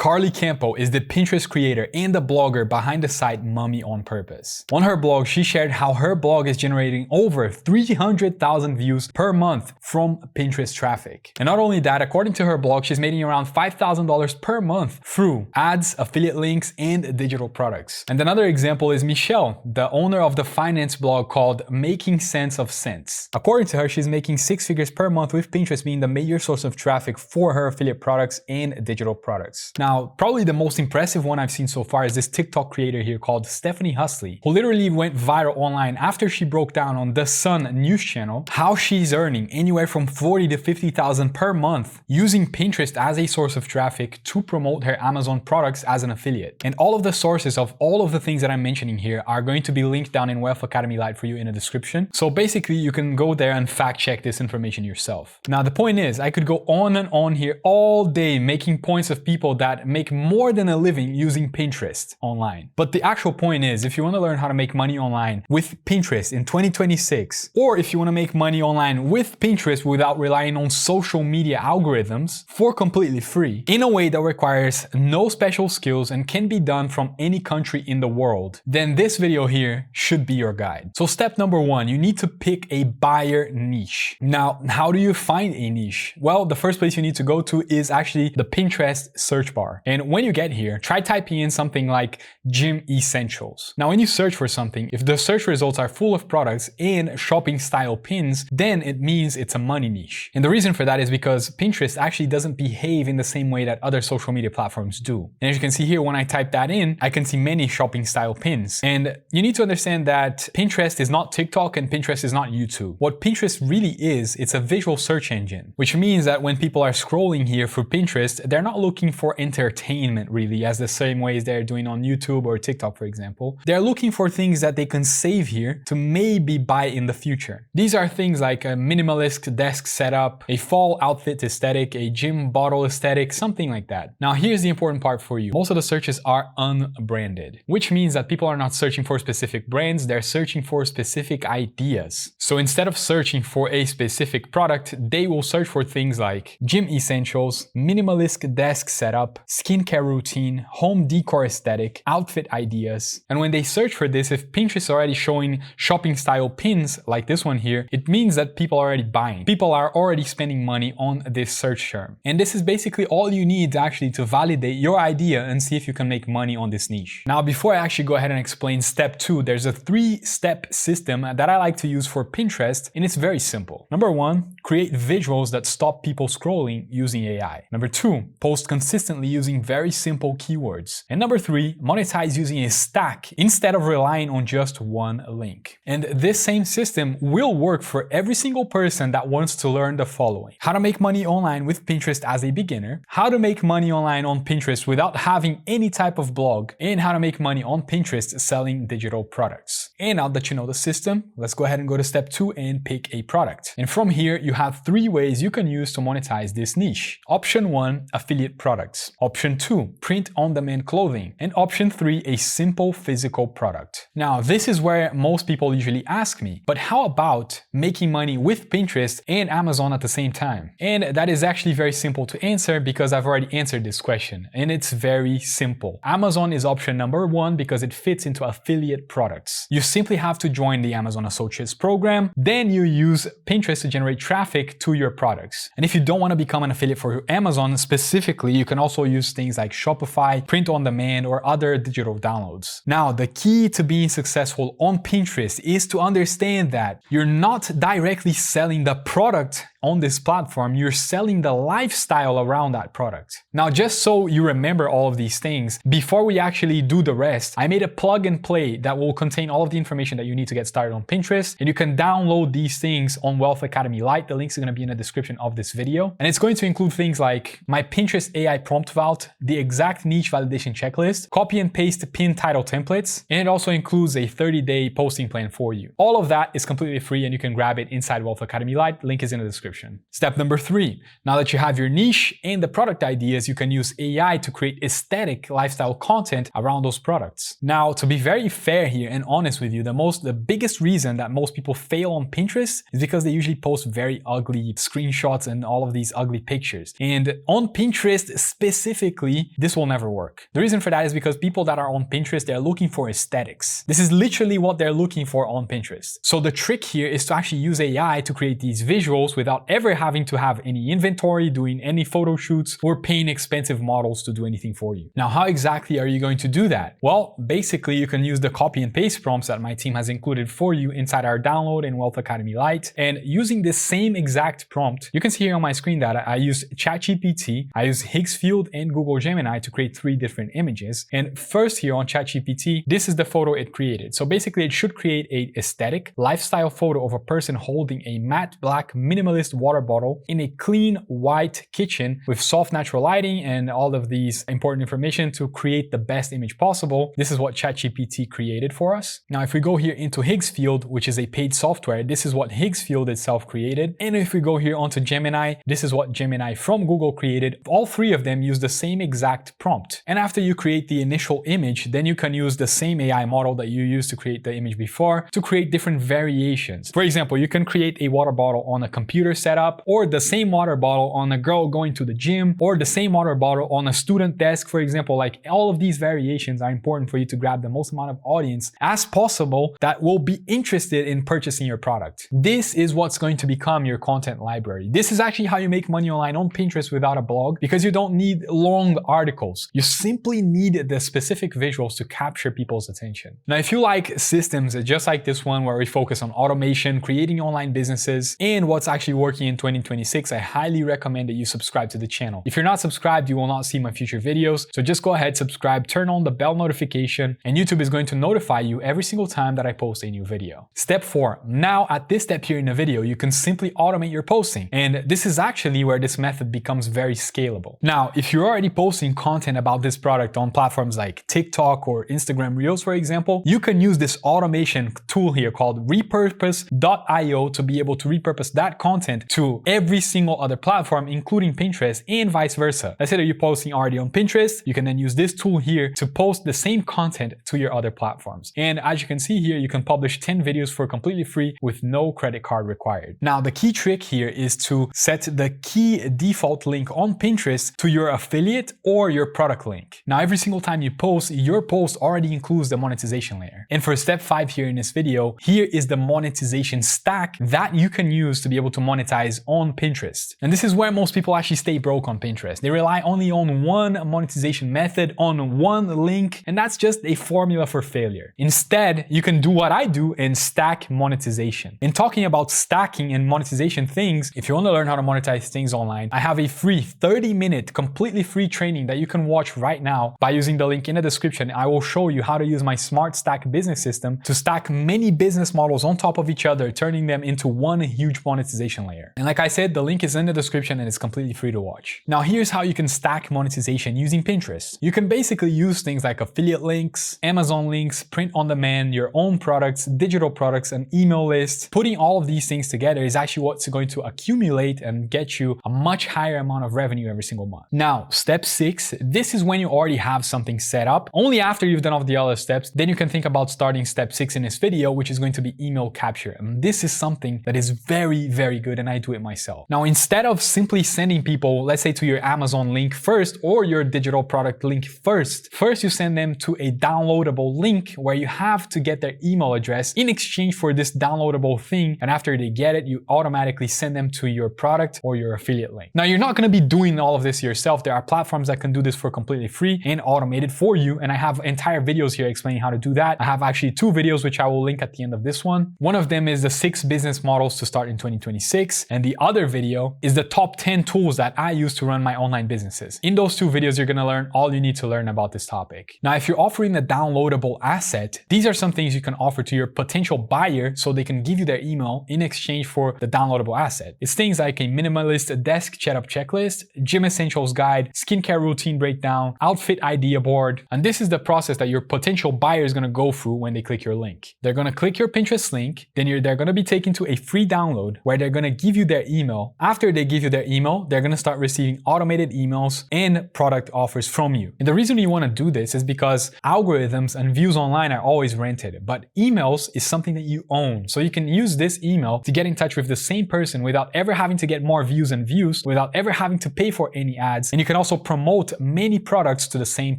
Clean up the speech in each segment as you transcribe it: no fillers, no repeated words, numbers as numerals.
Carly Campo is the Pinterest creator and the blogger behind the site Mummy on Purpose. On her blog, she shared how her blog is generating over 300,000 views per month from Pinterest traffic. And not only that, according to her blog, she's making around $5,000 per month through ads, affiliate links, and digital products. And another example is Michelle, the owner of the finance blog called Making Sense of Sense. According to her, she's making 6 figures per month with Pinterest being the major source of traffic for her affiliate products and digital products. Now, probably the most impressive one I've seen so far is this TikTok creator here called Stephanie Husley, who literally went viral online after she broke down on The Sun news channel how she's earning anywhere from 40 to 50,000 per month using Pinterest as a source of traffic to promote her Amazon products as an affiliate. And all of the sources of all of the things that I'm mentioning here are going to be linked down in Wealth Academy Lite for you in the description. So basically you can go there and fact check this information yourself. Now the point is, I could go on and on here all day making points of people that make more than a living using Pinterest online. But the actual point is, if you want to learn how to make money online with Pinterest in 2026, or if you want to make money online with Pinterest without relying on social media algorithms for completely free, in a way that requires no special skills and can be done from any country in the world, then this video here should be your guide. So step number 1, you need to pick a buyer niche. Now, how do you find a niche? Well, the first place you need to go to is actually the Pinterest search bar. And when you get here, try typing in something like gym essentials. Now, when you search for something, if the search results are full of products and shopping style pins, then it means it's a money niche. And the reason for that is because Pinterest actually doesn't behave in the same way that other social media platforms do. And as you can see here, when I type that in, I can see many shopping style pins. And you need to understand that Pinterest is not TikTok and Pinterest is not YouTube. What Pinterest really is, it's a visual search engine, which means that when people are scrolling here for Pinterest, they're not looking for entertainment really as the same way as they're doing on YouTube or TikTok, for example. They're looking for things that they can save here to maybe buy in the future. These are things like a minimalist desk setup, a fall outfit aesthetic, a gym bottle aesthetic, something like that. Now, here's the important part for you. Most of the searches are unbranded, which means that people are not searching for specific brands, they're searching for specific ideas. So instead of searching for a specific product, they will search for things like gym essentials, minimalist desk setup, skincare routine, home decor aesthetic, outfit ideas. And when they search for this, if Pinterest is already showing shopping style pins like this one here, it means that people are already buying. People are already spending money on this search term. And this is basically all you need actually to validate your idea and see if you can make money on this niche. Now, before I actually go ahead and explain step 2, there's a 3-step system that I like to use for Pinterest, and it's very simple. Number 1, create visuals that stop people scrolling using AI. Number 2, post consistently using very simple keywords. And number 3, monetize using a stack instead of relying on just one link. And this same system will work for every single person that wants to learn the following: how to make money online with Pinterest as a beginner, how to make money online on Pinterest without having any type of blog, and how to make money on Pinterest selling digital products. And now that you know the system, let's go ahead and go to step 2 and pick a product. And from here, you have 3 ways you can use to monetize this niche. Option 1, affiliate products. Option 2, print-on-demand clothing. And option 3, a simple physical product. Now, this is where most people usually ask me, but how about making money with Pinterest and Amazon at the same time? And that is actually very simple to answer because I've already answered this question, and it's very simple. Amazon is option number 1 because it fits into affiliate products. You simply have to join the Amazon Associates program, then you use Pinterest to generate traffic to your products. And if you don't want to become an affiliate for Amazon specifically, you can also use things like Shopify, print on demand, or other digital downloads. Now, the key to being successful on Pinterest is to understand that you're not directly selling the product on this platform, you're selling the lifestyle around that product. Now, just so you remember all of these things, before we actually do the rest, I made a plug and play that will contain all of the information that you need to get started on Pinterest, and you can download these things on Wealth Academy Lite. The links are going to be in the description of this video. And it's going to include things like my Pinterest AI prompt vault, the exact niche validation checklist, copy and paste pin title templates, and it also includes a 30-day posting plan for you. All of that is completely free and you can grab it inside Wealth Academy Lite. Link is in the description. description. Step number 3. Now that you have your niche and the product ideas, you can use AI to create aesthetic lifestyle content around those products. Now, to be very fair here and honest with you, the biggest reason that most people fail on Pinterest is because they usually post very ugly screenshots and all of these ugly pictures. And on Pinterest specifically, this will never work. The reason for that is because people that are on Pinterest, they're looking for aesthetics. This is literally what they're looking for on Pinterest. So the trick here is to actually use AI to create these visuals without ever having to have any inventory, doing any photo shoots, or paying expensive models to do anything for you. Now, how exactly are you going to do that? Well, basically, you can use the copy and paste prompts that my team has included for you inside our Download and Wealth Academy Lite. And using this same exact prompt, you can see here on my screen that I used ChatGPT, I used Higgsfield and Google Gemini to create 3 different images. And first here on ChatGPT, this is the photo it created. So basically it should create a aesthetic lifestyle photo of a person holding a matte black minimalist water bottle in a clean white kitchen with soft natural lighting and all of these important information to create the best image possible. This is what ChatGPT created for us. Now, if we go here into Higgsfield, which is a paid software, this is what Higgsfield itself created. And if we go here onto Gemini, this is what Gemini from Google created. All 3 of them use the same exact prompt. And after you create the initial image, then you can use the same AI model that you used to create the image before to create different variations. For example, you can create a water bottle on a computer setup, or the same water bottle on a girl going to the gym, or the same water bottle on a student desk, for example. Like, all of these variations are important for you to grab the most amount of audience as possible that will be interested in purchasing your product. This is what's going to become your content library. This is actually how you make money online on Pinterest without a blog, because you don't need long articles. You simply need the specific visuals to capture people's attention. Now, if you like systems just like this one, where we focus on automation, creating online businesses, and what's actually working in 2026, I highly recommend that you subscribe to the channel. If you're not subscribed, you will not see my future videos. So just go ahead, subscribe, turn on the bell notification, and YouTube is going to notify you every single time that I post a new video. Step 4. Now, at this step here in the video, you can simply automate your posting. And this is actually where this method becomes very scalable. Now, if you're already posting content about this product on platforms like TikTok or Instagram Reels, for example, you can use this automation tool here called repurpose.io to be able to repurpose that content to every single other platform, including Pinterest, and vice versa. Let's say that you're posting already on Pinterest, you can then use this tool here to post the same content to your other platforms. And as you can see here, you can publish 10 videos for completely free with no credit card required. Now, the key trick here is to set the key default link on Pinterest to your affiliate or your product link. Now, every single time you post, your post already includes the monetization layer. And for step 5 here in this video, here is the monetization stack that you can use to be able to monetize on Pinterest. And this is where most people actually stay broke on Pinterest. They rely only on one monetization method, on one link, and that's just a formula for failure. Instead, you can do what I do and stack monetization. In talking about stacking and monetization things, if you want to learn how to monetize things online, I have a free 30-minute completely free training that you can watch right now by using the link in the description. I will show you how to use my smart stack business system to stack many business models on top of each other, turning them into one huge monetization layer. And like I said, the link is in the description and it's completely free to watch. Now, here's how you can stack monetization using Pinterest. You can basically use things like affiliate links, Amazon links, print on demand, your own products, digital products, an email list. Putting all of these things together is actually what's going to accumulate and get you a much higher amount of revenue every single month. Now, step 6, this is when you already have something set up. Only after you've done all the other steps, then you can think about starting step 6 in this video, which is going to be email capture. And this is something that is very, very good, and I do it myself. Now, instead of simply sending people, let's say, to your Amazon link first or your digital product link first you send them to a downloadable link where you have to get their email address in exchange for this downloadable thing. And after they get it, you automatically send them to your product or your affiliate link. Now, you're not going to be doing all of this yourself. There are platforms that can do this for completely free and automated for you. And I have entire videos here explaining how to do that. I have actually 2 videos, which I will link at the end of this one. One of them is the 6 business models to start in 2026. And the other video is the top 10 tools that I use to run my online businesses. In those 2 videos, you're going to learn all you need to learn about this topic. Now, if you're offering a downloadable asset, these are some things you can offer to your potential buyer so they can give you their email in exchange for the downloadable asset. It's things like a minimalist desk setup checklist, gym essentials guide, skincare routine breakdown, outfit idea board. And this is the process that your potential buyer is going to go through when they click your link. They're going to click your Pinterest link, then they're going to be taken to a free download where they're going to give you their email. After they give you their email, they're gonna start receiving automated emails and product offers from you. And the reason you wanna do this is because algorithms and views online are always rented, but emails is something that you own. So you can use this email to get in touch with the same person without ever having to get more views and views, without ever having to pay for any ads. And you can also promote many products to the same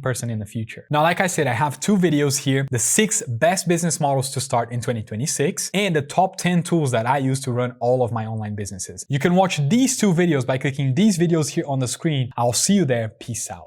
person in the future. Now, like I said, I have 2 videos here, the 6 best business models to start in 2026 and the top 10 tools that I use to run all of my online businesses. You can watch these 2 videos by clicking these videos here on the screen. I'll see you there. Peace out.